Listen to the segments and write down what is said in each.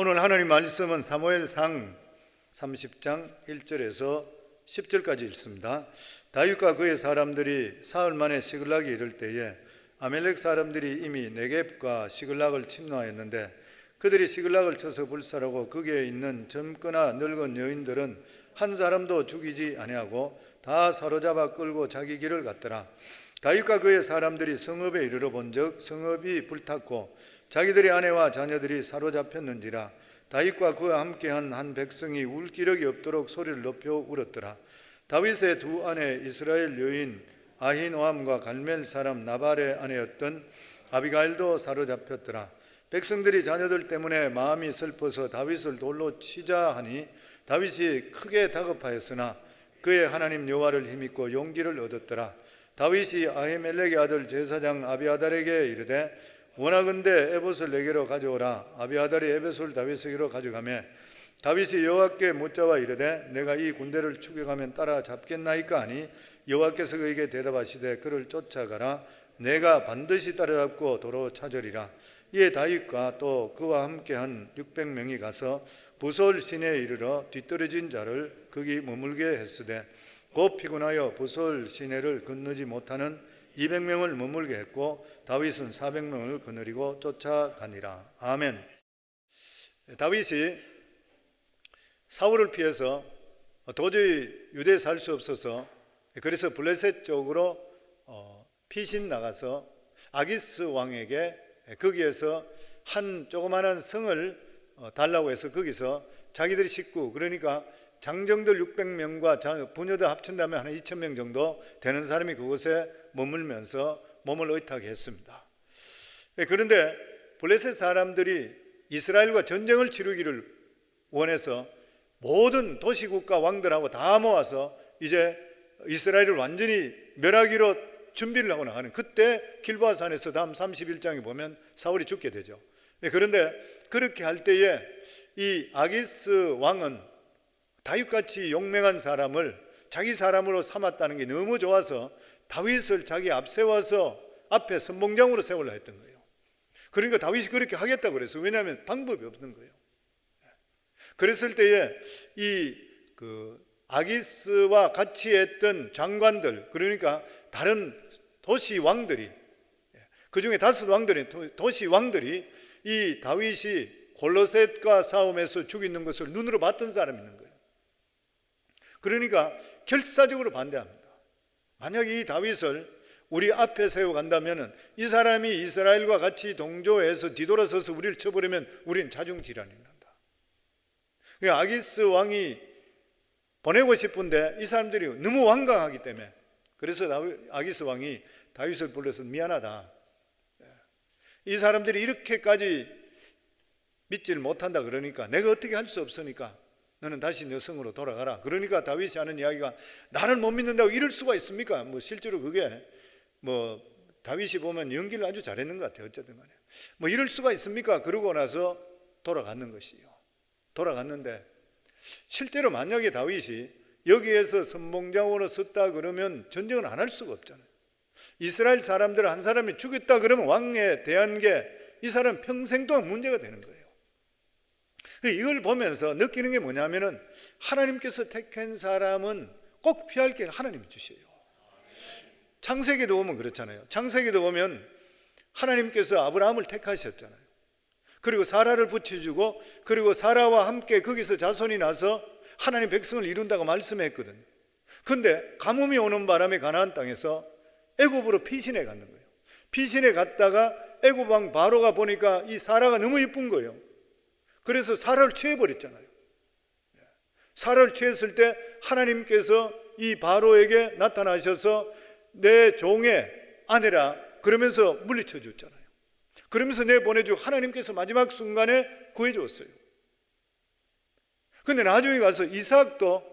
오늘 하나님 말씀은 사무엘상 30장 1절에서 10절까지 읽습니다. 다윗과 그의 사람들이 사흘 만에 시글락에 이를 때에 아멜렉 사람들이 이미 네겝과 시글락을 침노하였는데 그들이 시글락을 쳐서 불살하고 거기에 있는 젊거나 늙은 여인들은 한 사람도 죽이지 아니하고 다 사로잡아 끌고 자기 길을 갔더라. 다윗과 그의 사람들이 성읍에 이르러 본즉 성읍이 불탔고 자기들의 아내와 자녀들이 사로잡혔는지라. 다윗과 그와 함께한 한 백성이 울 기력이 없도록 소리를 높여 울었더라. 다윗의 두 아내 이스라엘 여인 아히노함과 갈멜 사람 나발의 아내였던 아비가일도 사로잡혔더라. 백성들이 자녀들 때문에 마음이 슬퍼서 다윗을 돌로 치자 하니 다윗이 크게 다급하였으나 그의 하나님 여호와를 힘입고 용기를 얻었더라. 다윗이 아히멜렉의 아들 제사장 아비아달에게 이르되 원하건대 에봇을 내게로 가져오라. 아비아달이 에봇을 다윗에게로 가져가매 다윗이 여호와께 묻자와 이르되 내가 이 군대를 추격하면 따라잡겠나이까 하니 여호와께서 그에게 대답하시되 그를 쫓아가라. 내가 반드시 따라잡고 도로 찾으리라. 이에 다윗과 또 그와 함께한 600명이 가서 부솔 시내에 이르러 뒤떨어진 자를 거기 머물게 했으되 곧 피곤하여 부솔 시내를 건너지 못하는 200명을 머물게 했고 다윗은 400명을 거느리고 쫓아가니라. 아멘. 다윗이 사울을 피해서 도저히 유대에 살 수 없어서 그래서 블레셋 쪽으로 피신 나가서 아기스 왕에게 거기에서 한 조그마한 성을 달라고 해서 거기서 자기들의 식구 그러니까 장정들 600명과 부녀들 합친다면 한 2000명 정도 되는 사람이 그곳에 머물면서 몸을 의탁 했습니다. 그런데 블레셋 사람들이 이스라엘과 전쟁을 치르기를 원해서 모든 도시국가 왕들하고 다 모아서 이제 이스라엘을 완전히 멸하기로 준비를 하고 나가는 그때 길보아산에서 다음 31장에 보면 사울이 죽게 되죠. 그런데 그렇게 할 때에 이 아기스 왕은 다윗같이 용맹한 사람을 자기 사람으로 삼았다는 게 너무 좋아서 다윗을 자기 앞세워서 앞에 선봉장으로 세우려 했던 거예요. 그러니까 다윗이 그렇게 하겠다고 그랬어요. 왜냐하면 방법이 없는 거예요. 그랬을 때에 이 아기스와 같이 했던 장관들 그러니까 다른 도시 왕들이 그 중에 5 왕들이 도시 왕들이 이 다윗이 골로셋과 싸움에서 죽이는 것을 눈으로 봤던 사람이 있는 거예요. 그러니까 결사적으로 반대합니다. 만약 이 다윗을 우리 앞에 세워간다면 이 사람이 이스라엘과 같이 동조해서 뒤돌아서서 우리를 쳐버리면 우리는 자중질환이 난다. 아기스 왕이 보내고 싶은데 이 사람들이 너무 완강하기 때문에 그래서 아기스 왕이 다윗을 불러서 미안하다. 이 사람들이 이렇게까지 믿지를 못한다 그러니까 내가 어떻게 할 수 없으니까 너는 다시 너 성으로 돌아가라. 그러니까 다윗이 하는 이야기가 나를 못 믿는다고 이럴 수가 있습니까? 실제로 그게 다윗이 보면 연기를 아주 잘했는 것 같아요. 어쨌든 간에 이럴 수가 있습니까? 그러고 나서 돌아갔는 것이요. 돌아갔는데 실제로 만약에 다윗이 여기에서 선봉장으로 섰다 그러면 전쟁을 안 할 수가 없잖아요. 이스라엘 사람들 한 사람이 죽였다 그러면 왕에 대한 게 이 사람 평생 동안 문제가 되는 거예요. 이걸 보면서 느끼는 게 뭐냐면은 하나님께서 택한 사람은 꼭 피할 길을 하나님이 주셔요. 창세기도 보면 그렇잖아요. 창세기도 보면 하나님께서 아브라함을 택하셨잖아요. 그리고 사라를 붙여주고 그리고 사라와 함께 거기서 자손이 나서 하나님 백성을 이룬다고 말씀했거든요. 그런데 가뭄이 오는 바람에 가나안 땅에서 애굽으로 피신해 갔는 거예요. 피신해 갔다가 애굽 왕 바로가 보니까 이 사라가 너무 이쁜 거예요. 그래서 사라를 취해버렸잖아요. 사라를 취했을 때 하나님께서 이 바로에게 나타나셔서 내 종의 아내라 그러면서 물리쳐 줬잖아요. 그러면서 내보내주고 하나님께서 마지막 순간에 구해줬어요. 근데 나중에 가서 이삭도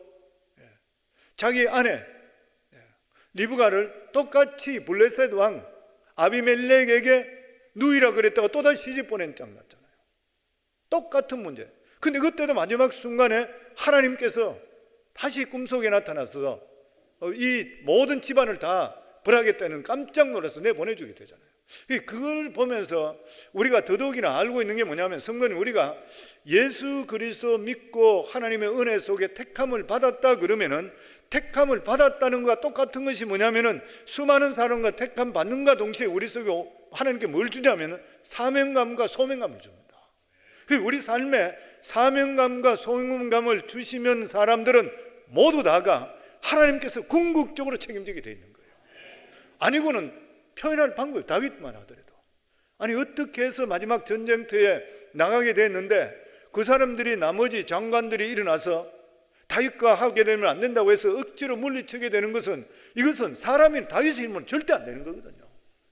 자기 아내 리브가를 똑같이 블레셋 왕 아비멜렉에게 누이라 그랬다가 또다시 시집 보낸 장 났잖아요. 똑같은 문제. 근데 그때도 마지막 순간에 하나님께서 다시 꿈속에 나타나서 이 모든 집안을 다 벌하겠다는 깜짝 놀라서 내보내주게 되잖아요. 그걸 보면서 우리가 더더욱이나 알고 있는 게 뭐냐면, 성도님, 우리가 예수 그리스도 믿고 하나님의 은혜 속에 택함을 받았다 그러면은, 택함을 받았다는 것과 똑같은 것이 뭐냐면은, 수많은 사람과 택함 받는과 동시에 우리 속에 하나님께 뭘 주냐면은 사명감과 소명감을 줍니다. 우리 삶에 사명감과 소명감을 주시면 사람들은 모두 다가 하나님께서 궁극적으로 책임지게 되어 있는 거예요. 아니고는 표현할 방법이, 다윗만 하더라도 아니 어떻게 해서 마지막 전쟁터에 나가게 됐는데 그 사람들이, 나머지 장관들이 일어나서 다윗과 하게 되면 안 된다고 해서 억지로 물리치게 되는 것은, 이것은 사람이 다윗의 힘으로는 절대 안 되는 거거든요.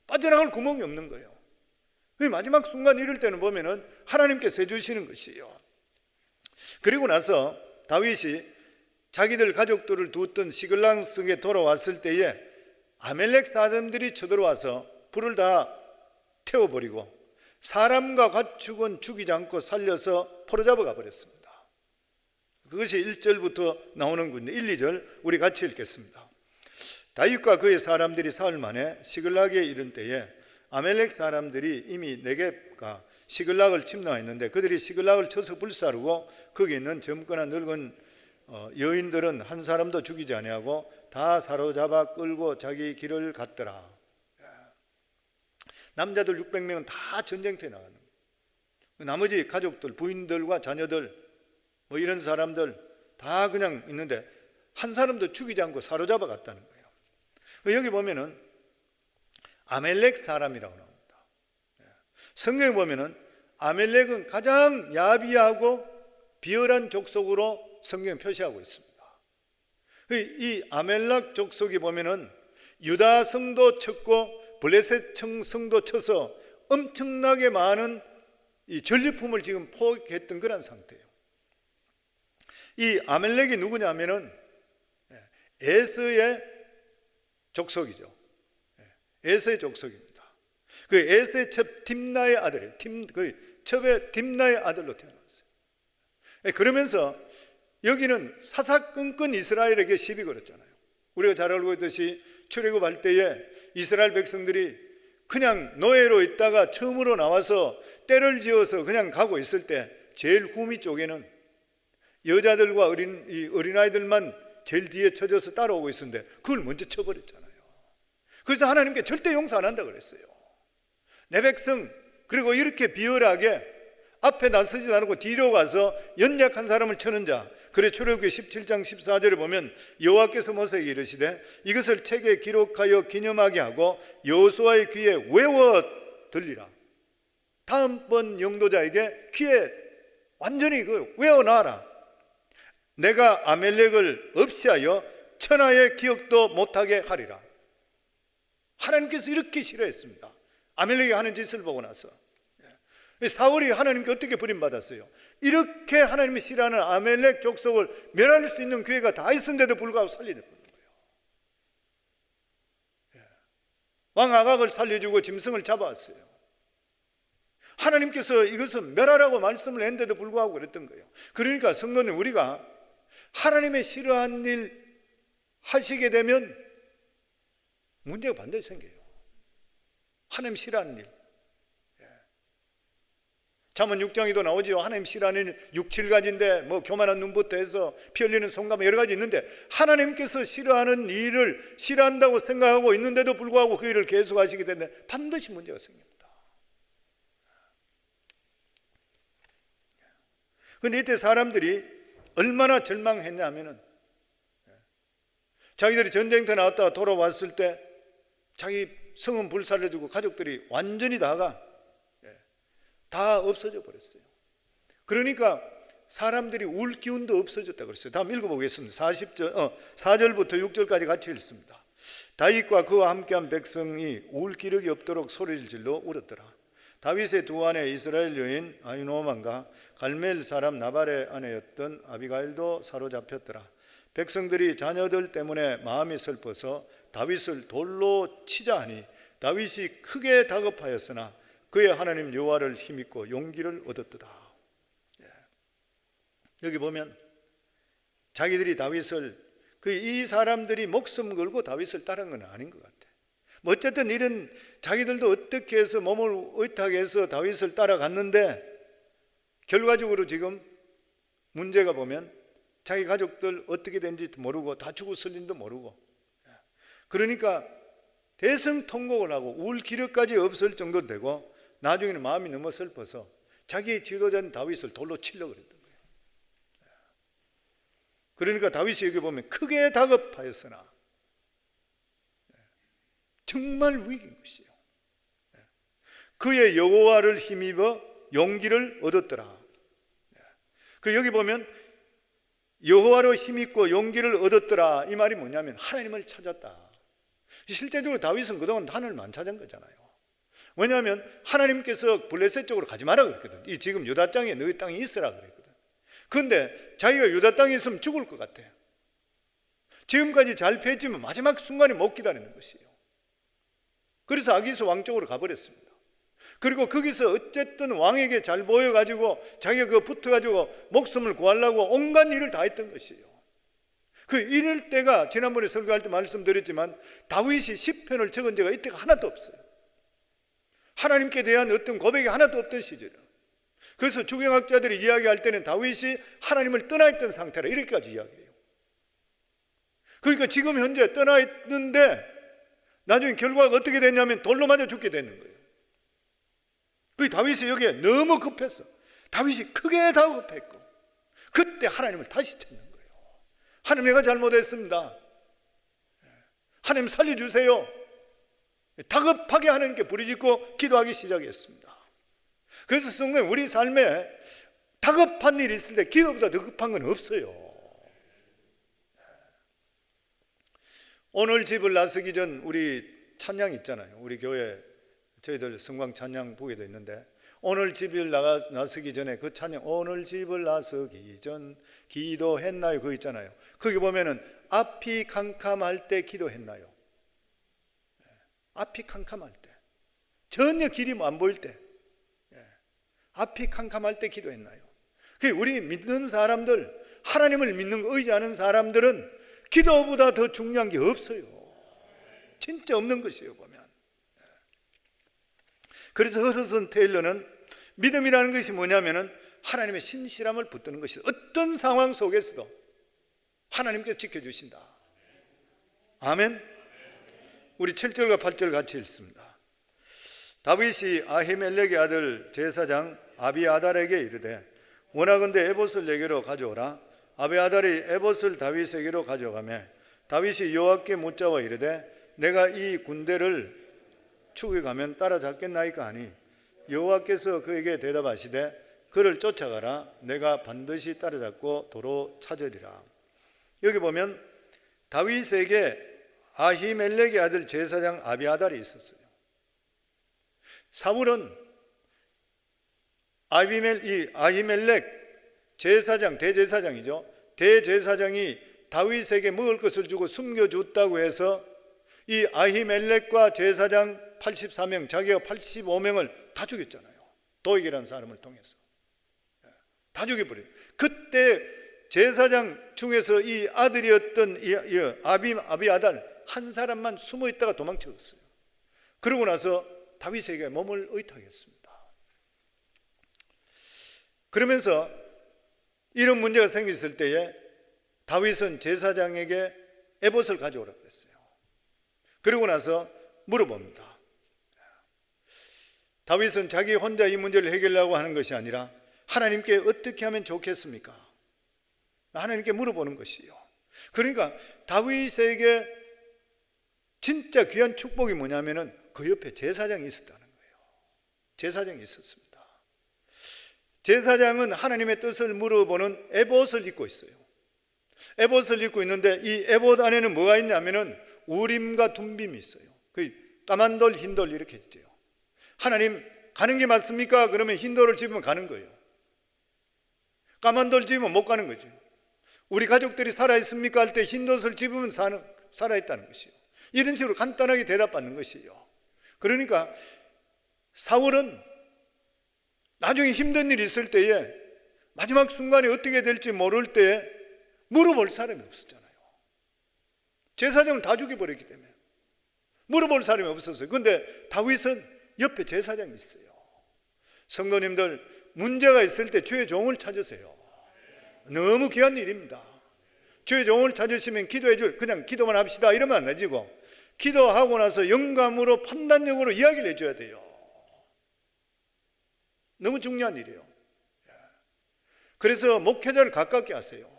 빠져나갈 구멍이 없는 거예요. 마지막 순간 이럴 때는 보면은 하나님께서 해주시는 것이에요. 그리고 나서 다윗이 자기들 가족들을 두었던 시글락성에 돌아왔을 때에 아멜렉 사람들이 쳐들어와서 불을 다 태워버리고 사람과 가축은 죽이지 않고 살려서 포로잡아가 버렸습니다. 그것이 1절부터 나오는 군데 1, 2절 우리 같이 읽겠습니다. 다윗과 그의 사람들이 사흘 만에 시글락에 이른 때에 아멜렉 사람들이 이미 네겝과 시글락을 침노했는데 그들이 시글락을 쳐서 불사르고 거기 있는 젊거나 늙은 여인들은 한 사람도 죽이지 아니하고 다 사로잡아 끌고 자기 길을 갔더라. 남자들 600명은 다 전쟁터에 나가는 거예요. 나머지 가족들, 부인들과 자녀들 뭐 이런 사람들 다 그냥 있는데 한 사람도 죽이지 않고 사로잡아 갔다는 거예요. 여기 보면은 아멜렉 사람이라고 나옵니다. 성경에 보면은 아멜렉은 가장 야비하고 비열한 족속으로 성경에 표시하고 있습니다. 이 아멜렉 족속이 보면은 유다 성도 쳤고 블레셋 성도 쳐서 엄청나게 많은 이 전리품을 지금 포획했던 그런 상태예요. 이 아멜렉이 누구냐면은 에서의 족속이죠. 에서의 족속입니다. 그 에서의 첩 딥나의 아들이에요. 첩의 딥나의 아들로 태어났어요. 그러면서 여기는 사사건건 이스라엘에게 시비 걸었잖아요. 우리가 잘 알고 있듯이 출애굽할 때에 이스라엘 백성들이 그냥 노예로 있다가 처음으로 나와서 때를 지어서 그냥 가고 있을 때 제일 후미 쪽에는 여자들과 어린아이들만 제일 뒤에 쳐져서 따라오고 있었는데 그걸 먼저 쳐버렸잖아요. 그래서 하나님께 절대 용서 안 한다 그랬어요. 내 백성, 그리고 이렇게 비열하게 앞에 나서지 않고 뒤로 가서 연약한 사람을 쳐는 자. 그래 출애굽기 17장 14절에 보면 여호와께서 모세에게 이르시되 이것을 책에 기록하여 기념하게 하고 여호수아의 귀에 외워 들리라. 다음번 영도자에게 귀에 완전히 외워놔라. 내가 아멜렉을 없이하여 천하의 기억도 못하게 하리라. 하나님께서 이렇게 싫어했습니다. 아멜렉이 하는 짓을 보고 나서 사울이 하나님께 어떻게 버림받았어요? 이렇게 하나님이 싫어하는 아멜렉 족속을 멸할 수 있는 기회가 다 있었는데도 불구하고 살리는 거예요. 왕 아각을 살려주고 짐승을 잡아왔어요. 하나님께서 이것은 멸하라고 말씀을 했는데도 불구하고 그랬던 거예요. 그러니까 성도님, 우리가 하나님의 싫어하는 일 하시게 되면 문제가 반드시 생겨요. 하나님 싫어하는 일. 잠언 6장에도 나오지요. 하나님 싫어하는 일 6, 7가지인데 뭐 교만한 눈부터 해서 피 흘리는 손가락 여러 가지 있는데 하나님께서 싫어하는 일을 싫어한다고 생각하고 있는데도 불구하고 그 일을 계속 하시게 되면 반드시 문제가 생깁니다. 그런데 이때 사람들이 얼마나 절망했냐 하면은 자기들이 전쟁터 나왔다가 돌아왔을 때 자기 성은 불살려주고 가족들이 완전히 다가 다 없어져 버렸어요. 그러니까 사람들이 울 기운도 없어졌다고 그랬어요. 다음 읽어보겠습니다. 4절부터 6절까지 같이 읽습니다. 다윗과 그와 함께한 백성이 울 기력이 없도록 소리를 질러 울었더라. 다윗의 두 아내 이스라엘 여인 아히노아만과 갈멜 사람 나발의 아내였던 아비가일도 사로잡혔더라. 백성들이 자녀들 때문에 마음이 슬퍼서 다윗을 돌로 치자 하니 다윗이 크게 다급하였으나 그의 하나님 여호와를 힘입고 용기를 얻었도다. 여기 보면 자기들이 다윗을 이 사람들이 목숨 걸고 다윗을 따른 건 아닌 것 같아. 뭐 어쨌든 이런 자기들도 어떻게 해서 몸을 의탁 해서 다윗을 따라갔는데 결과적으로 지금 문제가 보면 자기 가족들 어떻게 된지 모르고 다치고 슬린도 모르고, 그러니까 대성통곡을 하고 울 기력까지 없을 정도 되고 나중에는 마음이 너무 슬퍼서 자기의 지도자인 다윗을 돌로 치려고 그랬던 거예요. 그러니까 다윗이 여기 보면 크게 다급하였으나, 정말 위기인 것이에요. 그의 여호와를 힘입어 용기를 얻었더라. 그 여기 보면 여호와로 힘입고 용기를 얻었더라, 이 말이 뭐냐면 하나님을 찾았다. 실제적으로 다윗은 그동안 하나님을 안 찾은 거잖아요. 왜냐하면 하나님께서 블레셋 쪽으로 가지 마라 그랬거든. 지금 유다 땅에 너희 땅이 있으라 그랬거든. 그런데 자기가 유다 땅에 있으면 죽을 것 같아. 지금까지 잘 패했지만 마지막 순간에 못 기다리는 것이에요. 그래서 아기스 왕 쪽으로 가버렸습니다. 그리고 거기서 어쨌든 왕에게 잘 보여가지고 자기가 그 붙어가지고 목숨을 구하려고 온갖 일을 다 했던 것이에요. 이럴 때가 지난번에 설교할 때 말씀드렸지만 다윗이 시편을 적은 적가 이때가 하나도 없어요. 하나님께 대한 어떤 고백이 하나도 없던 시절이에요. 그래서 주경학자들이 이야기할 때는 다윗이 하나님을 떠나 있던 상태라 이렇게까지 이야기해요. 그러니까 지금 현재 떠나 있는데 나중에 결과가 어떻게 됐냐면 돌로 맞아 죽게 되는 거예요. 다윗이 여기에 너무 급했어. 다윗이 크게 다급했고 그때 하나님을 다시 찾는 거예요. 하나님, 내가 잘못했습니다. 하나님 살려주세요. 다급하게 하나님께 부르짖고 기도하기 시작했습니다. 그래서 성도님, 우리 삶에 다급한 일이 있을 때 기도보다 더 급한 건 없어요. 오늘 집을 나서기 전 우리 찬양 있잖아요. 우리 교회 저희들 성광 찬양 보게 돼 있는데, 오늘 집을 나서기 전에 그 찬양, 오늘 집을 나서기 전 기도했나요? 그거 있잖아요. 거기 보면은 앞이 캄캄할 때 기도했나요? 앞이 캄캄할 때, 전혀 길이 안 보일 때, 앞이 캄캄할 때 기도했나요? 우리 믿는 사람들, 하나님을 믿는 의지하는 사람들은 기도보다 더 중요한 게 없어요. 진짜 없는 것이에요, 보면. 그래서 허드슨 테일러는 믿음이라는 것이 뭐냐면은 하나님의 신실함을 붙드는 것이다. 어떤 상황 속에서도 하나님께서 지켜주신다. 아멘. 우리 7절과 8절 같이 읽습니다. 다윗이 아히멜렉의 아들 제사장 아비아달에게 이르되 원하건대 에봇을 내게로 가져오라. 아비아달이 에봇을 다윗에게로 가져가며 다윗이 여호와께 묻자와 이르되 내가 이 군대를 추격하면 따라잡겠나이까 하니 여호와께서 그에게 대답하시되 그를 쫓아가라. 내가 반드시 따라잡고 도로 찾으리라. 여기 보면 다윗에게 아히멜렉의 아들 제사장 아비아달이 있었어요. 사울은 아히멜렉 제사장, 대제사장이죠. 대제사장이 다윗에게 먹을 것을 주고 숨겨줬다고 해서 이 아히멜렉과 제사장 84명, 자기가 85명을 다 죽였잖아요. 도익이라는 사람을 통해서 다 죽여버려요. 그때 제사장 중에서 이 아들이었던 아비아달 한 사람만 숨어 있다가 도망쳤어요. 그러고 나서 다윗에게 몸을 의탁했습니다. 그러면서 이런 문제가 생겼을 때에 다윗은 제사장에게 에봇을 가져오라고 했어요. 그러고 나서 물어봅니다. 다윗은 자기 혼자 이 문제를 해결하려고 하는 것이 아니라 하나님께 어떻게 하면 좋겠습니까? 하나님께 물어보는 것이에요. 그러니까 다윗에게 진짜 귀한 축복이 뭐냐면은 그 옆에 제사장이 있었다는 거예요. 제사장이 있었습니다. 제사장은 하나님의 뜻을 물어보는 에봇을 입고 있어요. 에봇을 입고 있는데 이 에봇 안에는 뭐가 있냐면은 우림과 둠빔이 있어요. 그 까만 돌, 흰 돌 이렇게 있죠. 하나님 가는 게 맞습니까? 그러면 흰 돌을 집으면 가는 거예요. 까만 돌 집으면 못 가는 거죠. 우리 가족들이 살아있습니까? 할 때 흰 돌을 집으면 살아있다는 것이에요. 이런 식으로 간단하게 대답받는 것이에요. 그러니까 사울은 나중에 힘든 일이 있을 때에 마지막 순간에 어떻게 될지 모를 때에 물어볼 사람이 없었잖아요. 제사장은 다 죽여버렸기 때문에 물어볼 사람이 없었어요. 그런데 다윗은 옆에 제사장이 있어요. 성도님들, 문제가 있을 때 주의 종을 찾으세요. 너무 귀한 일입니다. 주의 종을 찾으시면 기도해 줄, 그냥 기도만 합시다 이러면 안 되지고, 기도하고 나서 영감으로 판단력으로 이야기를 해줘야 돼요. 너무 중요한 일이에요. 그래서 목회자를 가깝게 하세요.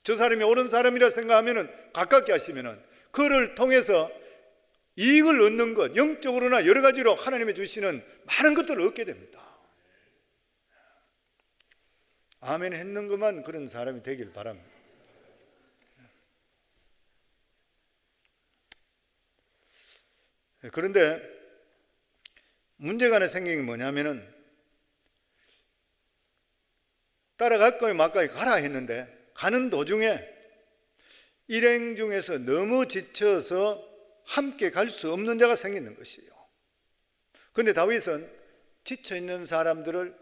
저 사람이 옳은 사람이라 생각하면 가깝게 하시면 그를 통해서 이익을 얻는 것, 영적으로나 여러 가지로 하나님이 주시는 많은 것들을 얻게 됩니다. 아멘 했는 것만 그런 사람이 되길 바랍니다. 그런데 문제가 하나 생긴 게 뭐냐면은, 따라갈까요 말까요 가라 했는데 가는 도중에 일행 중에서 너무 지쳐서 함께 갈 수 없는 자가 생기는 것이에요. 그런데 다윗은 지쳐있는 사람들을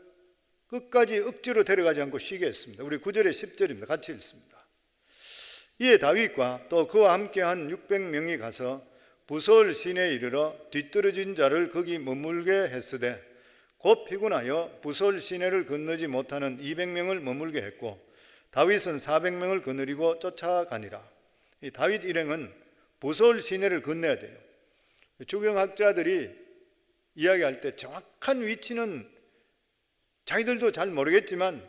끝까지 억지로 데려가지 않고 쉬게 했습니다. 우리 9절에 10절입니다. 같이 읽습니다. 이에 다윗과 또 그와 함께한 600명이 가서 부솔 시내에 이르러 뒤떨어진 자를 거기 머물게 했으되 곧 피곤하여 부솔 시내를 건너지 못하는 200명을 머물게 했고 다윗은 400명을 거느리고 쫓아가니라. 이 다윗 일행은 부솔 시내를 건너야 돼요. 주경학자들이 이야기할 때 정확한 위치는 자기들도 잘 모르겠지만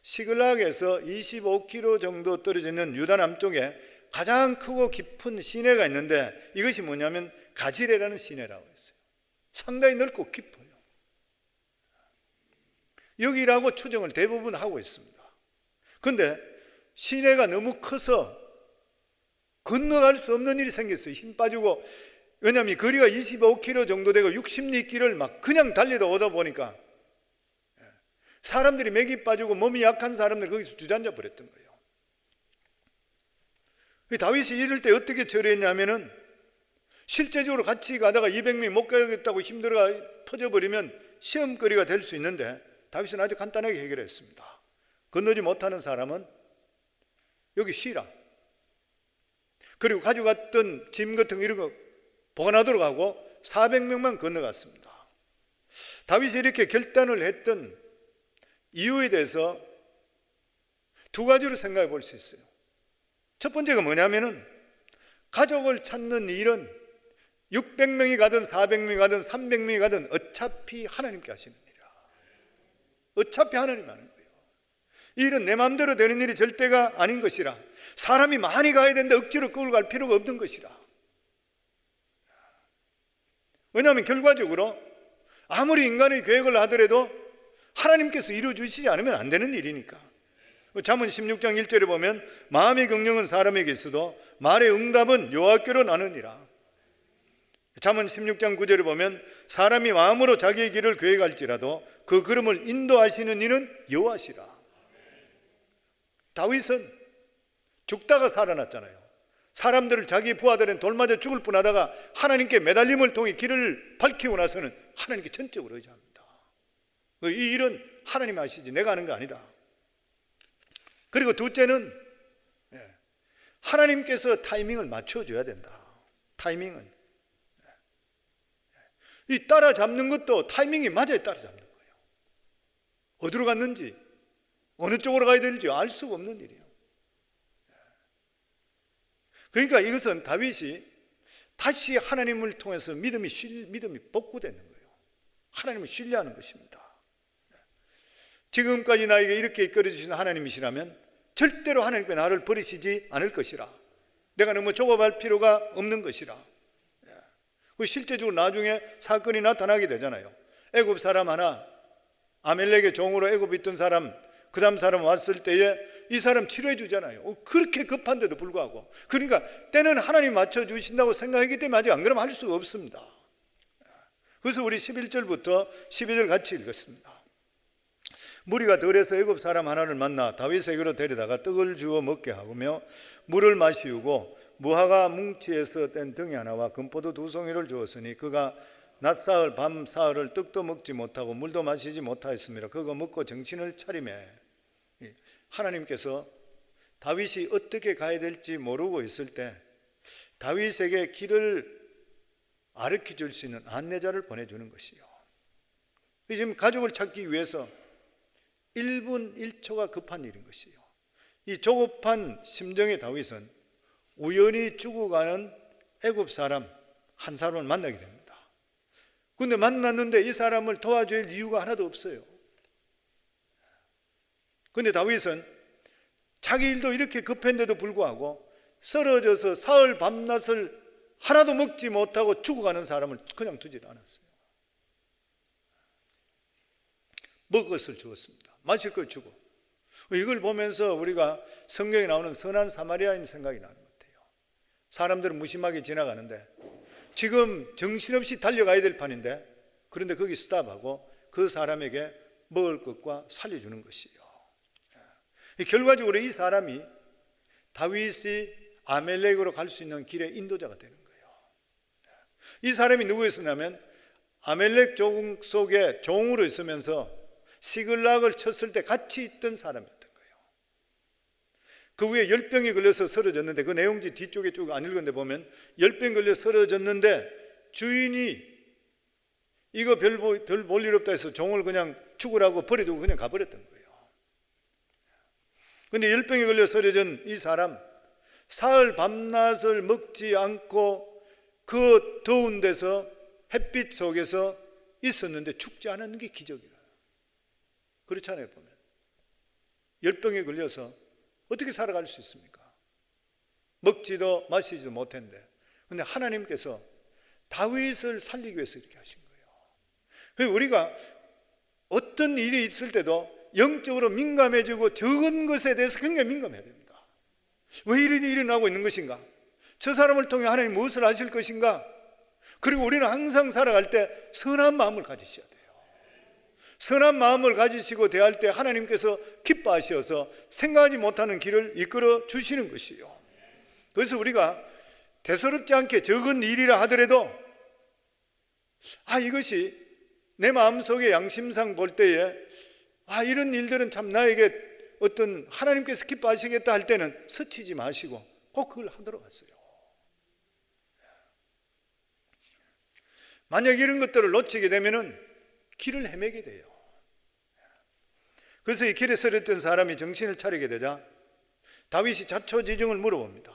시글락에서 25km 정도 떨어지는 유다 남쪽에 가장 크고 깊은 시내가 있는데, 이것이 뭐냐면 가지레라는 시내라고 했어요. 상당히 넓고 깊어요. 여기라고 추정을 대부분 하고 있습니다. 그런데 시내가 너무 커서 건너갈 수 없는 일이 생겼어요. 힘 빠지고. 왜냐하면 거리가 25km 정도 되고 60리길을 막 그냥 달리다 오다 보니까 사람들이 맥이 빠지고 몸이 약한 사람들 거기서 주저앉아 버렸던 거예요. 다윗이 이럴 때 어떻게 처리했냐면은, 실제적으로 같이 가다가 200명이 못 가겠다고 힘들어가 터져버리면 시험거리가 될 수 있는데 다윗은 아주 간단하게 해결했습니다. 건너지 못하는 사람은 여기 쉬라. 그리고 가져갔던 짐 같은 거 이런 거 보관하도록 하고 400명만 건너갔습니다. 다윗이 이렇게 결단을 했던 이유에 대해서 두 가지로 생각해 볼 수 있어요. 첫 번째가 뭐냐면은, 가족을 찾는 일은 600명이 가든 400명이 가든 300명이 가든 어차피 하나님께 하시는 일이야. 어차피 하나님 하는 거예요. 이 일은 내 마음대로 되는 일이 절대가 아닌 것이라, 사람이 많이 가야 되는데 억지로 끌고 갈 필요가 없는 것이라. 왜냐하면 결과적으로 아무리 인간의 계획을 하더라도 하나님께서 이루어주시지 않으면 안 되는 일이니까. 잠언 16장 1절에 보면 마음의 경영은 사람에게 있어도 말의 응답은 여호와께로 나느니라. 잠언 16장 9절에 보면 사람이 마음으로 자기의 길을 계획할지라도 그 걸음을 인도하시는 이는 여호와시라. 다윗은 죽다가 살아났잖아요. 사람들을 자기 부하들은 돌 맞아 죽을 뻔하다가 하나님께 매달림을 통해 길을 밝히고 나서는 하나님께 전적으로 의지합니다. 이 일은 하나님이 하시지 내가 하는 거 아니다. 그리고 둘째는 하나님께서 타이밍을 맞춰줘야 된다. 타이밍은 이 따라잡는 것도 타이밍이 맞아야 따라잡는 거예요. 어디로 갔는지 어느 쪽으로 가야 되는지 알 수가 없는 일이에요. 그러니까 이것은 다윗이 다시 하나님을 통해서 믿음이 복구되는 거예요. 하나님을 신뢰하는 것입니다. 지금까지 나에게 이렇게 이끌어주신 하나님이시라면 절대로 하나님께 나를 버리시지 않을 것이라. 내가 너무 조급할 필요가 없는 것이라. 실제적으로 나중에 사건이 나타나게 되잖아요. 애굽 사람 하나, 아멜렉의 종으로 애굽에 있던 사람, 그 다음 사람 왔을 때에 이 사람 치료해 주잖아요. 그렇게 급한데도 불구하고. 그러니까 때는 하나님 맞춰주신다고 생각하기 때문에 아직 안 그러면 할 수가 없습니다. 그래서 우리 11절부터 12절 같이 읽었습니다. 무리가 덜해서 애굽 사람 하나를 만나 다윗에게로 데려다가 떡을 주어 먹게 하며 물을 마시우고 무화과 뭉치에서 뗀 등이 하나와 금포도 2송이를 주었으니 그가 낮사흘 밤사흘을 떡도 먹지 못하고 물도 마시지 못하였습니다. 그거 먹고 정신을 차리매 하나님께서 다윗이 어떻게 가야 될지 모르고 있을 때 다윗에게 길을 가르쳐 줄 수 있는 안내자를 보내주는 것이요. 지금 가족을 찾기 위해서 1분 1초가 급한 일인 것이요. 이 조급한 심정의 다윗은 우연히 죽어가는 애굽 사람 한 사람을 만나게 됩니다. 그런데 만났는데 이 사람을 도와줄 이유가 하나도 없어요. 그런데 다윗은 자기 일도 이렇게 급했는데도 불구하고 쓰러져서 사흘 밤낮을 하나도 먹지 못하고 죽어가는 사람을 그냥 두질 않았어요. 먹을 것을 주었습니다. 마실 걸 주고. 이걸 보면서 우리가 성경에 나오는 선한 사마리아인 생각이 나는 것 같아요. 사람들은 무심하게 지나가는데 지금 정신없이 달려가야 될 판인데, 그런데 거기 스탑하고 그 사람에게 먹을 것과 살려주는 것이요. 결과적으로 이 사람이 다윗이 아멜렉으로 갈 수 있는 길의 인도자가 되는 거예요. 이 사람이 누구였었냐면 아멜렉 종 속에 종으로 있으면서 시글락을 쳤을 때 같이 있던 사람이었던 거예요. 그 후에 열병이 걸려서 쓰러졌는데, 그 내용지 뒤쪽에 쭉 안 읽었는데 보면 열병 걸려 쓰러졌는데 주인이 이거 별 볼 일 없다 해서 종을 그냥 죽으라고 버려두고 그냥 가버렸던 거예요. 근데 열병에 걸려 쓰러진 이 사람, 사흘 밤낮을 먹지 않고 그 더운 데서 햇빛 속에서 있었는데 죽지 않았는 게 기적이에요. 그렇잖아요. 보면 열병에 걸려서 어떻게 살아갈 수 있습니까? 먹지도 마시지도 못했는데, 그런데 하나님께서 다윗을 살리기 위해서 이렇게 하신 거예요. 우리가 어떤 일이 있을 때도 영적으로 민감해지고 적은 것에 대해서 굉장히 민감해야 됩니다. 왜 이런 일이 일어나고 있는 것인가? 저 사람을 통해 하나님 무엇을 하실 것인가? 그리고 우리는 항상 살아갈 때 선한 마음을 가지셔야 돼요. 선한 마음을 가지시고 대할 때 하나님께서 기뻐하셔서 생각하지 못하는 길을 이끌어 주시는 것이요. 그래서 우리가 대수롭지 않게 적은 일이라 하더라도 이것이 내 마음속에 양심상 볼 때에 이런 일들은 참 나에게 어떤 하나님께서 기뻐하시겠다 할 때는 스치지 마시고 꼭 그걸 하도록 하세요. 만약 이런 것들을 놓치게 되면은 길을 헤매게 돼요. 그래서 이 길에 서렸던 사람이 정신을 차리게 되자 다윗이 자초지종을 물어봅니다.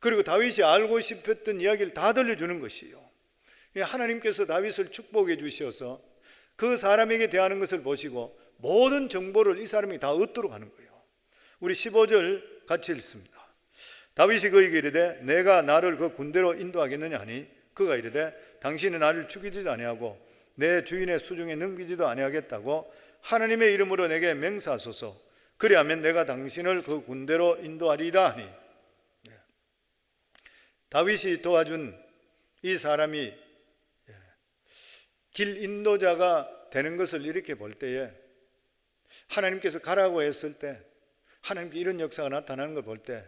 그리고 다윗이 알고 싶었던 이야기를 다 들려주는 것이요. 하나님께서 다윗을 축복해 주셔서 그 사람에게 대하는 것을 보시고 모든 정보를 이 사람이 다 얻도록 하는 거예요. 우리 15절 같이 읽습니다. 다윗이 그에게 이르되 내가 나를 그 군대로 인도하겠느냐 하니 그가 이르되 당신이 나를 죽이지도 아니하고 내 주인의 수중에 넘기지도 아니하겠다고 하나님의 이름으로 내게 맹세하소서. 그리하면 내가 당신을 그 군대로 인도하리이다 하니, 다윗이 도와준 이 사람이 길 인도자가 되는 것을 이렇게 볼 때에, 하나님께서 가라고 했을 때 하나님께 이런 역사가 나타나는 걸 볼 때,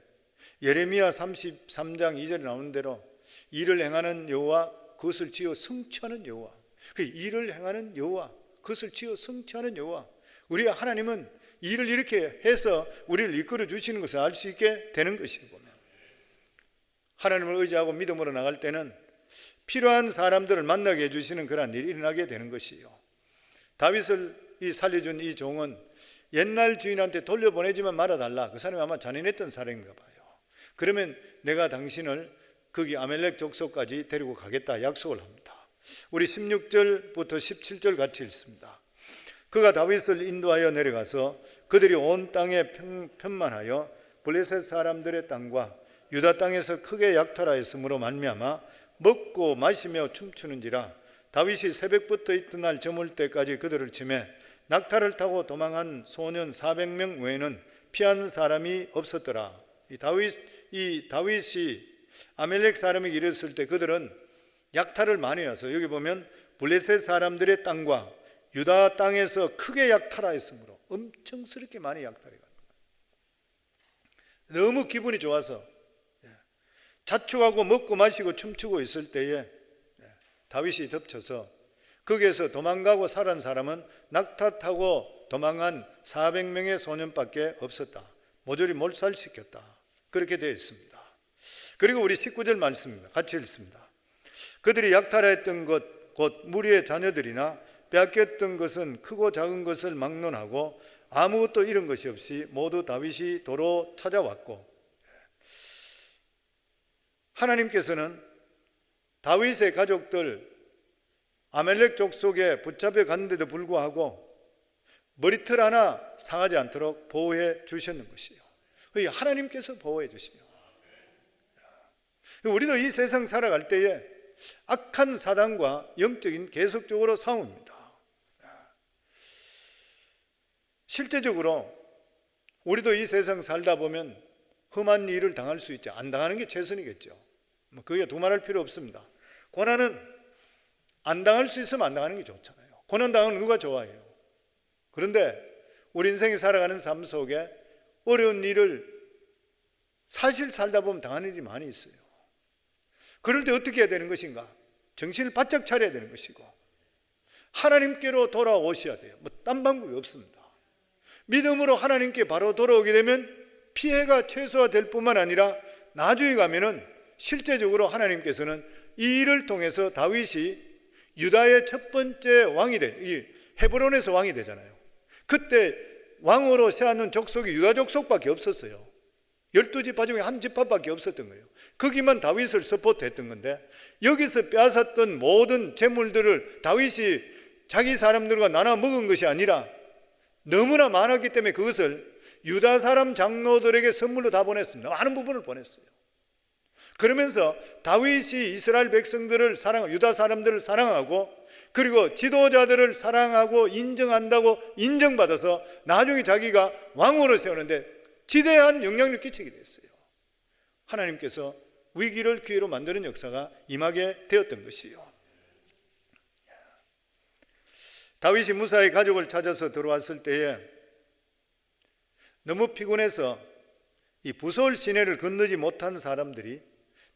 예레미야 33장 2절에 나오는 대로 일을 행하는 여호와 그것을 지어 성취하는 여호와, 그 일을 행하는 여호와 그것을 지어 성취하는 여호와, 우리 하나님은 일을 이렇게 해서 우리를 이끌어 주시는 것을 알 수 있게 되는 것이고, 보면 하나님을 의지하고 믿음으로 나갈 때는 필요한 사람들을 만나게 해주시는 그런 일이 일어나게 되는 것이요. 다윗을 살려준 이 종은 옛날 주인한테 돌려보내지만 말아달라, 그 사람이 아마 잔인했던 사람인가 봐요. 그러면 내가 당신을 거기 아멜렉 족속까지 데리고 가겠다 약속을 합니다. 우리 16절부터 17절 같이 읽습니다. 그가 다윗을 인도하여 내려가서 그들이 온 땅에 편만하여 블레셋 사람들의 땅과 유다 땅에서 크게 약탈하였으므로 말미암아 먹고 마시며 춤추는지라. 다윗이 새벽부터 이튿날 저물 때까지 그들을 치매 낙타를 타고 도망한 소년 400명 외에는 피한 사람이 없었더라. 다윗이 아멜렉 사람에게 이랬을 때 그들은 약탈을 많이 해서, 여기 보면 블레셋 사람들의 땅과 유다 땅에서 크게 약탈하였으므로 엄청스럽게 많이 약탈해 간 거예요. 너무 기분이 좋아서 자축하고 먹고 마시고 춤추고 있을 때에 다윗이 덮쳐서 거기에서 도망가고 살은 사람은 낙타 타고 도망한 400명의 소년밖에 없었다. 모조리 몰살시켰다. 그렇게 되어 있습니다. 그리고 우리 19절 말씀입니다. 같이 읽습니다. 그들이 약탈했던 것, 곧 무리의 자녀들이나 빼앗겼던 것은 크고 작은 것을 막론하고 아무것도 잃은 것이 없이 모두 다윗이 도로 찾아왔고, 하나님께서는 다윗의 가족들 아멜렉 족속에 붙잡혀 갔는데도 불구하고 머리털 하나 상하지 않도록 보호해 주셨는 것이에요. 하나님께서 보호해 주시며, 우리도 이 세상 살아갈 때에 악한 사단과 영적인 계속적으로 싸웁니다. 실제적으로 우리도 이 세상 살다 보면 험한 일을 당할 수 있죠. 안 당하는 게 최선이겠죠. 그게 두말할 필요 없습니다. 고난은 안 당할 수 있으면 안 당하는 게 좋잖아요. 고난 당하는 누가 좋아해요? 그런데 우리 인생이 살아가는 삶 속에 어려운 일을 사실 살다 보면 당하는 일이 많이 있어요. 그럴 때 어떻게 해야 되는 것인가? 정신을 바짝 차려야 되는 것이고, 하나님께로 돌아오셔야 돼요. 딴 방법이 없습니다. 믿음으로 하나님께 바로 돌아오게 되면 피해가 최소화될 뿐만 아니라 나중에 가면은 실제적으로 하나님께서는 이 일을 통해서 다윗이 유다의 첫 번째 왕이 이 헤브론에서 왕이 되잖아요. 그때 왕으로 세우는 족속이 유다 족속밖에 없었어요. 12지파 중에 한 지파밖에 없었던 거예요. 거기만 다윗을 서포트했던 건데, 여기서 빼앗았던 모든 재물들을 다윗이 자기 사람들과 나눠 먹은 것이 아니라 너무나 많았기 때문에 그것을 유다 사람 장로들에게 선물로 다 보냈습니다. 많은 부분을 보냈어요. 그러면서 다윗이 이스라엘 백성들을 사랑하고 유다 사람들을 사랑하고 그리고 지도자들을 사랑하고 인정한다고 인정받아서 나중에 자기가 왕으로 세우는데 지대한 영향력을 끼치게 됐어요. 하나님께서 위기를 기회로 만드는 역사가 임하게 되었던 것이요. 다윗이 무사히 가족을 찾아서 들어왔을 때에 너무 피곤해서 이 부솔 시내를 건너지 못한 사람들이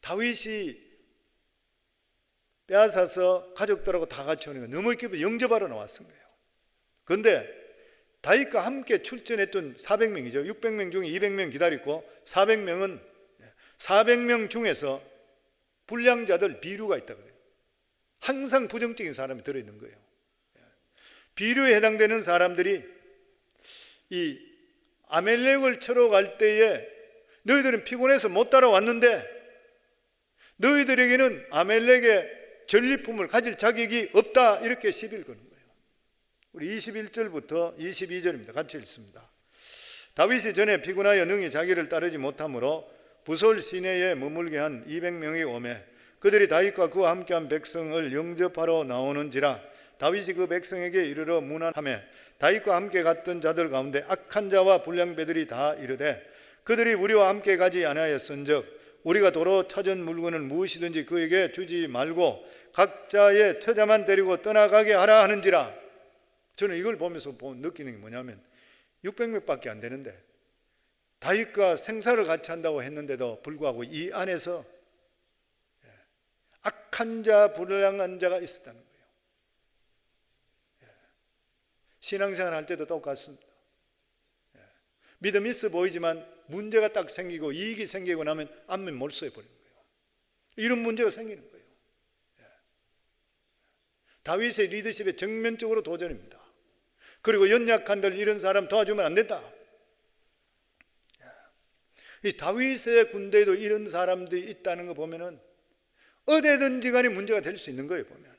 다윗이 빼앗아서 가족들하고 다 같이 오는 거 너무 기쁘게 영접하러 나왔은 거예요. 그런데 다윗과 함께 출전했던 400명이죠. 600명 중에 200명 기다리고 400명 중에서 불량자들 비류가 있다 그래요. 항상 부정적인 사람이 들어있는 거예요. 비류에 해당되는 사람들이 이 아멜렉을 쳐러 갈 때에 너희들은 피곤해서 못 따라왔는데 너희들에게는 아멜렉의 전리품을 가질 자격이 없다, 이렇게 시비를 거는 거예요. 우리 21절부터 22절입니다. 같이 읽습니다. 다윗이 전에 피곤하여 능히 자기를 따르지 못하므로 부솔 시내에 머물게 한 200명이 오매 그들이 다윗과 그와 함께한 백성을 영접하러 나오는지라 다윗이 그 백성에게 이르러 문안하매 다윗과 함께 갔던 자들 가운데 악한 자와 불량배들이 다 이르되 그들이 우리와 함께 가지 아니하였은즉 우리가 도로 찾은 물건을 무엇이든지 그에게 주지 말고 각자의 처자만 데리고 떠나가게 하라 하는지라. 저는 이걸 보면서 느끼는 게 뭐냐면 600명밖에 안 되는데 다윗과 생사를 같이 한다고 했는데도 불구하고 이 안에서 악한 자, 불량한 자가 있었다는 거예요. 신앙생활 할 때도 똑같습니다. 믿음 있어 보이지만 문제가 딱 생기고 이익이 생기고 나면 안면 몰수해 버리는 거예요. 이런 문제가 생기는 거예요. 다윗의 리더십에 정면적으로 도전입니다. 그리고 연약한들 이런 사람 도와주면 안 된다. 이 다윗의 군대에도 이런 사람들이 있다는 거 보면은 어디든지 간에 문제가 될 수 있는 거예요, 보면.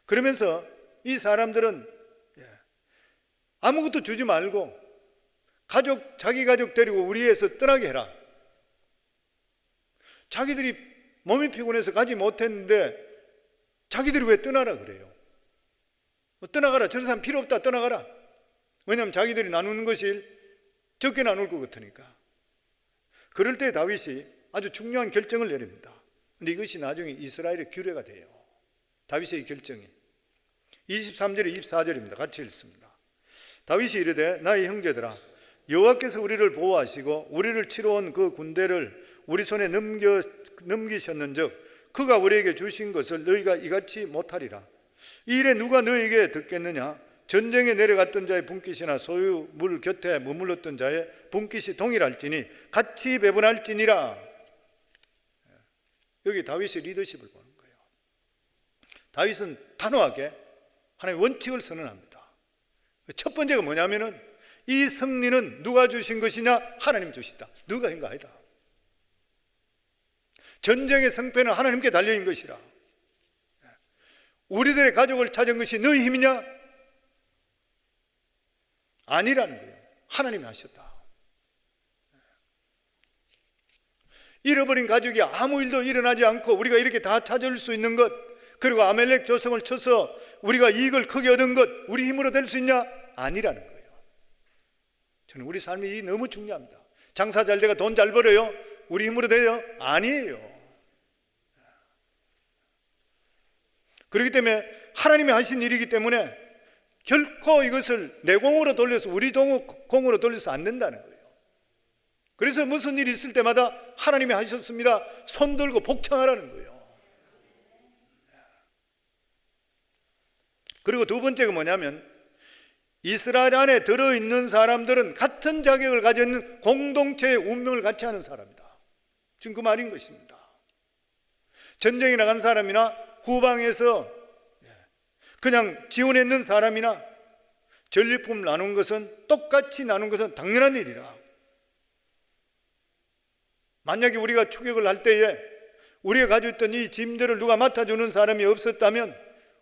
그러면서 이 사람들은 아무것도 주지 말고 자기 가족 데리고 우리에서 떠나게 해라. 자기들이 몸이 피곤해서 가지 못했는데 자기들이 왜 떠나라 그래요? 떠나가라. 저런 사람 필요 없다. 떠나가라. 왜냐하면 자기들이 나누는 것이 적게 나눌 것 같으니까. 그럴 때 다윗이 아주 중요한 결정을 내립니다. 그런데 이것이 나중에 이스라엘의 규례가 돼요. 다윗의 결정이 23절에 24절입니다. 같이 읽습니다. 다윗이 이르되 나의 형제들아 여호와께서 우리를 보호하시고 우리를 치러 온 그 군대를 우리 손에 넘기셨는즉 그가 우리에게 주신 것을 너희가 이같이 못하리라. 이 일에 누가 너희에게 듣겠느냐? 전쟁에 내려갔던 자의 분깃이나 소유물 곁에 머물렀던 자의 분깃이 동일할지니 같이 배분할지니라. 여기 다윗의 리더십을 보는 거예요. 다윗은 단호하게 하나님의 원칙을 선언합니다. 첫 번째가 뭐냐면은 이 승리는 누가 주신 것이냐? 하나님 주시다. 누가 한 거 아니다. 전쟁의 승패는 하나님께 달려있는 것이라. 우리들의 가족을 찾은 것이 너희 힘이냐? 아니라는 거예요. 하나님이 하셨다. 잃어버린 가족이 아무 일도 일어나지 않고 우리가 이렇게 다 찾을 수 있는 것, 그리고 아멜렉 조성을 쳐서 우리가 이익을 크게 얻은 것, 우리 힘으로 될 수 있냐? 아니라는 거예요. 저는 우리 삶이 너무 중요합니다. 장사 잘 돼가 돈 잘 벌어요? 우리 힘으로 돼요? 아니에요. 그렇기 때문에 하나님이 하신 일이기 때문에 결코 이것을 내 공으로 돌려서 우리 공으로 돌려서 안 된다는 거예요. 그래서 무슨 일이 있을 때마다 하나님이 하셨습니다. 손 들고 복창하라는 거예요. 그리고 두 번째가 뭐냐면 이스라엘 안에 들어있는 사람들은 같은 자격을 가지고 있는 공동체의 운명을 같이 하는 사람이다. 지금 그 말인 것입니다. 전쟁에 나간 사람이나 후방에서 그냥 지원해 있는 사람이나 전리품 나눈 것은 똑같이 나눈 것은 당연한 일이라. 만약에 우리가 추격을 할 때에 우리가 가지고 있던 이 짐들을 누가 맡아주는 사람이 없었다면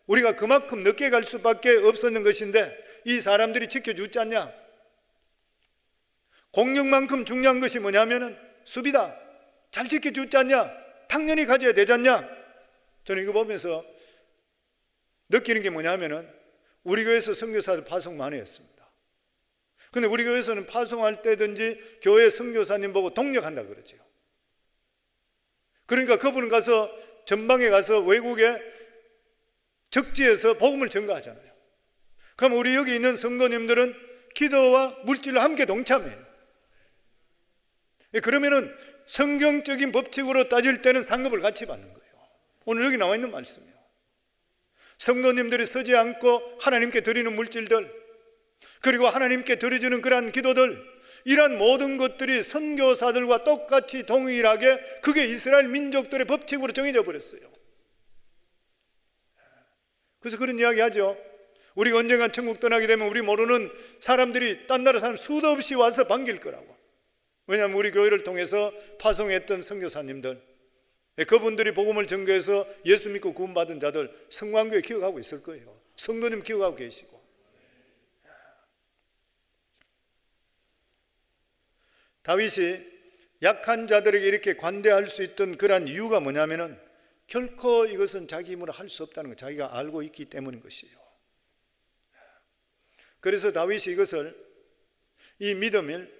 우리가 그만큼 늦게 갈 수밖에 없었는 것인데 이 사람들이 지켜주지 않냐? 공격만큼 중요한 것이 뭐냐면은 수비다. 잘 지켜주지 않냐? 당연히 가져야 되지 않냐? 저는 이거 보면서 느끼는 게 뭐냐면은 우리 교회에서 선교사들 파송 많이 했습니다. 근데 우리 교회에서는 파송할 때든지 교회 선교사님 보고 동력한다 그러죠. 그러니까 그분은 가서 전방에 가서 외국에 적지에서 복음을 전가하잖아요. 그럼 우리 여기 있는 성도님들은 기도와 물질로 함께 동참해요. 그러면은 성경적인 법칙으로 따질 때는 상급을 같이 받는 거예요. 오늘 여기 나와 있는 말씀이에요. 성도님들이 서지 않고 하나님께 드리는 물질들, 그리고 하나님께 드려주는 그러한 기도들, 이러한 모든 것들이 선교사들과 똑같이 동일하게 그게 이스라엘 민족들의 법칙으로 정해져 버렸어요. 그래서 그런 이야기 하죠. 우리가 언젠가 천국 떠나게 되면 우리 모르는 사람들이 딴 나라 사람 수도 없이 와서 반길 거라고. 왜냐하면 우리 교회를 통해서 파송했던 선교사님들, 그분들이 복음을 전교해서 예수 믿고 구원받은 자들 성광교회 기억하고 있을 거예요. 성도님 기억하고 계시고. 다윗이 약한 자들에게 이렇게 관대할 수 있던 그러한 이유가 뭐냐면은 결코 이것은 자기 힘으로 할 수 없다는 걸 자기가 알고 있기 때문인 것이에요. 그래서 다윗이 이것을, 이 믿음을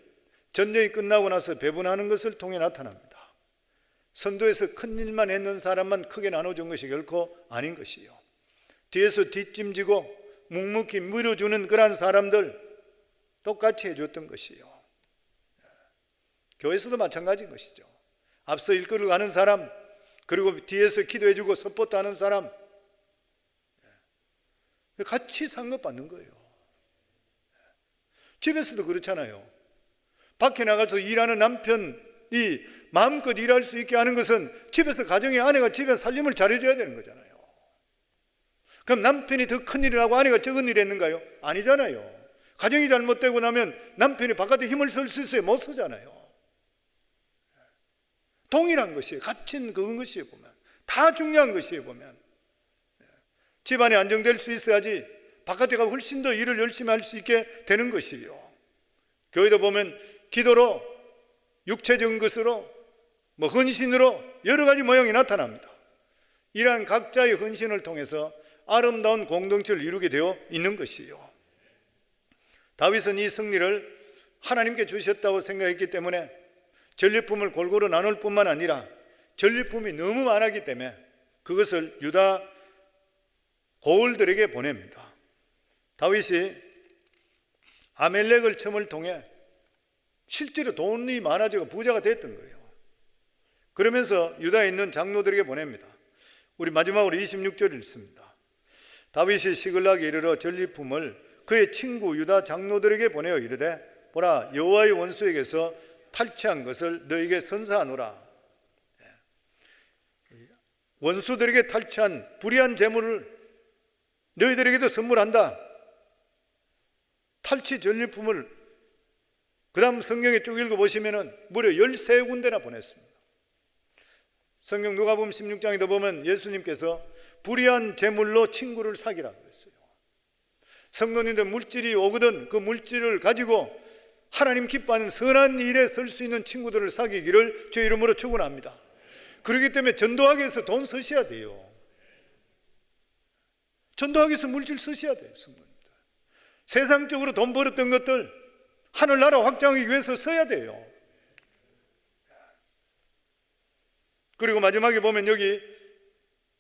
전쟁이 끝나고 나서 배분하는 것을 통해 나타납니다. 선도에서 큰 일만 했는 사람만 크게 나눠준 것이 결코 아닌 것이에요. 뒤에서 뒷짐지고 묵묵히 밀어주는 그러한 사람들 똑같이 해줬던 것이에요. 교회에서도 마찬가지인 것이죠. 앞서 일끌어 가는 사람, 그리고 뒤에서 기도해주고 서포트하는 사람, 같이 상급받는 거예요. 집에서도 그렇잖아요. 밖에 나가서 일하는 남편이 마음껏 일할 수 있게 하는 것은 집에서 가정의 아내가 집에 살림을 잘해줘야 되는 거잖아요. 그럼 남편이 더 큰 일을 하고 아내가 적은 일을 했는가요? 아니잖아요. 가정이 잘못되고 나면 남편이 바깥에 힘을 쓸 수 있어요? 못 쓰잖아요. 동일한 것이에요. 같은 그런 것이에요. 보면 다 중요한 것이에요. 보면 집안이 안정될 수 있어야지 바깥에 가서 훨씬 더 일을 열심히 할 수 있게 되는 것이에요. 교회도 보면 기도로, 육체적인 것으로, 헌신으로 여러 가지 모양이 나타납니다. 이러한 각자의 헌신을 통해서 아름다운 공동체를 이루게 되어 있는 것이에요. 다윗은 이 승리를 하나님께 주셨다고 생각했기 때문에 전리품을 골고루 나눌 뿐만 아니라 전리품이 너무 많았기 때문에 그것을 유다 고을들에게 보냅니다. 다윗이 아멜렉을 첨을 통해 실제로 돈이 많아지고 부자가 됐던 거예요. 그러면서 유다에 있는 장로들에게 보냅니다. 우리 마지막으로 26절을 읽습니다. 다윗이 시글락에 이르러 전리품을 그의 친구 유다 장로들에게 보내어 이르되 보라, 여호와의 원수에게서 탈취한 것을 너에게 선사하노라. 원수들에게 탈취한 불의한 재물을 너희들에게도 선물한다. 탈취 전리품을 그 다음 성경에 쭉 읽어보시면 무려 13군데나 보냈습니다. 성경 누가복음 16장에도 보면 예수님께서 불의한 재물로 친구를 사귀라고 했어요. 성도님들 물질이 오거든 그 물질을 가지고 하나님 기뻐하는 선한 일에 쓸 수 있는 친구들을 사귀기를 주의 이름으로 축원합니다. 그렇기 때문에 전도하기 위해서 돈 쓰셔야 돼요. 전도하기 위해서 물질 쓰셔야 돼요. 성도님들, 세상적으로 돈 벌었던 것들 하늘나라 확장하기 위해서 써야 돼요. 그리고 마지막에 보면 여기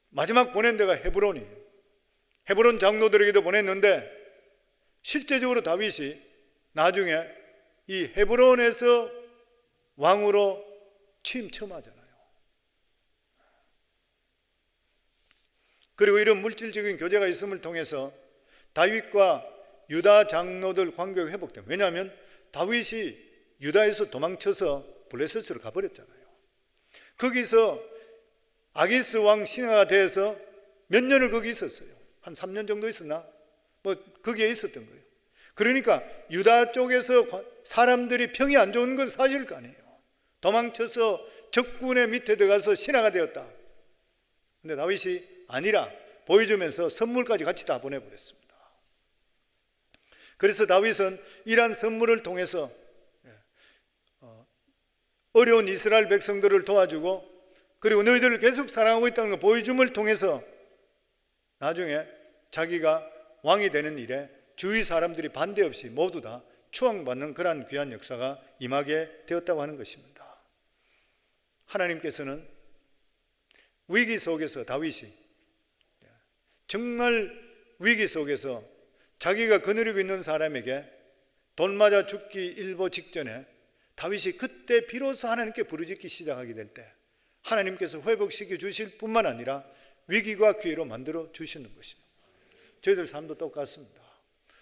마지막 보낸 데가 헤브론이에요. 헤브론 장로들에게도 보냈는데 실제적으로 다윗이 나중에 이 헤브론에서 왕으로 취임 처음 하잖아요. 그리고 이런 물질적인 교제가 있음을 통해서 다윗과 유다 장로들 관계가 회복됩니다. 왜냐하면 다윗이 유다에서 도망쳐서 블레셋으로 가버렸잖아요. 거기서 아기스 왕 신하가 돼서 몇 년을 거기 있었어요. 한 3년 정도 있었나? 뭐 거기에 있었던 거예요. 그러니까 유다 쪽에서 사람들이 평이 안 좋은 건 사실일 거 아니에요. 도망쳐서 적군의 밑에 들어가서 신하가 되었다. 근데 다윗이 아니라 보여주면서 선물까지 같이 다 보내버렸습니다. 그래서 다윗은 이러한 선물을 통해서 어려운 이스라엘 백성들을 도와주고 그리고 너희들을 계속 사랑하고 있다는 걸 보여줌을 통해서 나중에 자기가 왕이 되는 일에 주위 사람들이 반대 없이 모두 다 추앙받는 그러한 귀한 역사가 임하게 되었다고 하는 것입니다. 하나님께서는 위기 속에서 다윗이 정말 위기 속에서 자기가 거느리고 있는 사람에게 돌 맞아 죽기 일보 직전에 다윗이 그때 비로소 하나님께 부르짖기 시작하게 될 때 하나님께서 회복시켜 주실 뿐만 아니라 위기가 기회로 만들어 주시는 것입니다. 저희들 삶도 똑같습니다.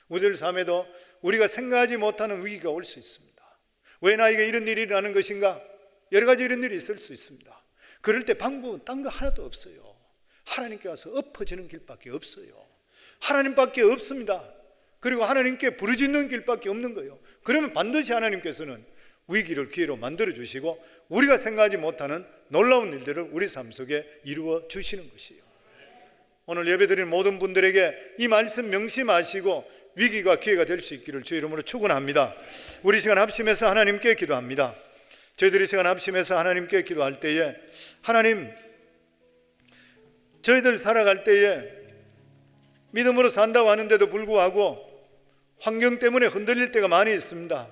우리들 삶에도 우리가 생각하지 못하는 위기가 올 수 있습니다. 왜 나에게 이런 일이 일어나는 것인가? 여러 가지 이런 일이 있을 수 있습니다. 그럴 때 방법은 딴 거 하나도 없어요. 하나님께 와서 엎어지는 길밖에 없어요. 하나님밖에 없습니다. 그리고 하나님께 부르짖는 길밖에 없는 거예요. 그러면 반드시 하나님께서는 위기를 기회로 만들어 주시고 우리가 생각하지 못하는 놀라운 일들을 우리 삶 속에 이루어 주시는 것이에요. 오늘 예배드리는 모든 분들에게 이 말씀 명심하시고 위기가 기회가 될 수 있기를 주의 이름으로 축원합니다. 우리 시간 합심해서 하나님께 기도합니다. 저희들이 시간 합심해서 하나님께 기도할 때에 하나님, 저희들 살아갈 때에 믿음으로 산다고 하는데도 불구하고 환경 때문에 흔들릴 때가 많이 있습니다.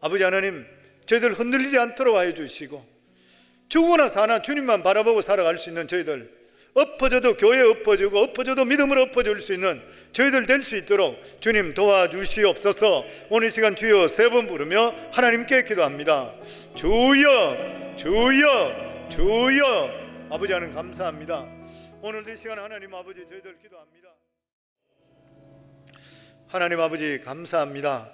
아버지 하나님, 저희들 흔들리지 않도록 하여 주시고 죽으나 사나 주님만 바라보고 살아갈 수 있는 저희들, 엎어져도 교회에 엎어지고 엎어져도 믿음으로 엎어질 수 있는 저희들 될 수 있도록 주님 도와주시옵소서. 오늘 시간 주여 3번 부르며 하나님께 기도합니다. 주여 주여 주여. 아버지 하나님 감사합니다. 오늘 이 시간 하나님 아버지 저희들 기도합니다. 하나님 아버지 감사합니다.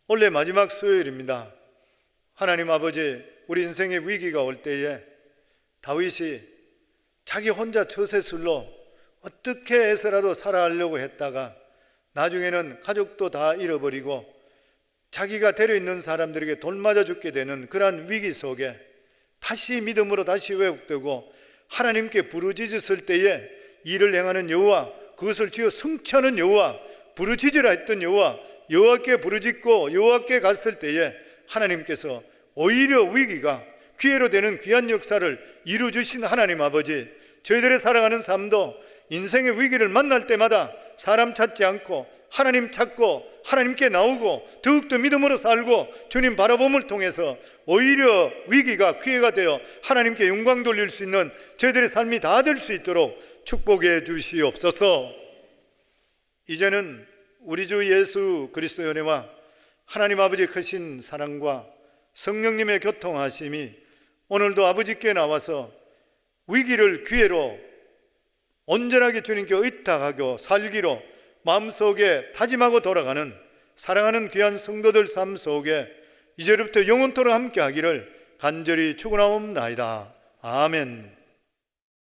원래 마지막 수요일입니다. 하나님 아버지, 우리 인생의 위기가 올 때에 다윗이 자기 혼자 처세술로 어떻게 해서라도 살아가려고 했다가 나중에는 가족도 다 잃어버리고 자기가 데려있는 사람들에게 돌 맞아 죽게 되는 그러한 위기 속에 다시 믿음으로 다시 회복되고 하나님께 부르짖었을 때에 일을 행하는 여호와, 그것을 주여 성취하는 여호와, 부르짖으라 했던 여호와, 여호와께 부르짖고 여호와께 갔을 때에 하나님께서 오히려 위기가 기회로 되는 귀한 역사를 이루어주신 하나님 아버지, 저희들의 살아가는 삶도 인생의 위기를 만날 때마다 사람 찾지 않고 하나님 찾고 하나님께 나오고 더욱더 믿음으로 살고 주님 바라봄을 통해서 오히려 위기가 기회가 되어 하나님께 영광 돌릴 수 있는 저희들의 삶이 다 될 수 있도록 축복해 주시옵소서. 이제는 우리 주 예수 그리스도의 은혜와 하나님 아버지의 크신 사랑과 성령님의 교통하심이 오늘도 아버지께 나와서 위기를 기회로 온전하게 주님께 의탁하고 살기로 마음속에 다짐하고 돌아가는 사랑하는 귀한 성도들 삶 속에 이제부터 영원토록 함께 하기를 간절히 축원하옵나이다. 아멘.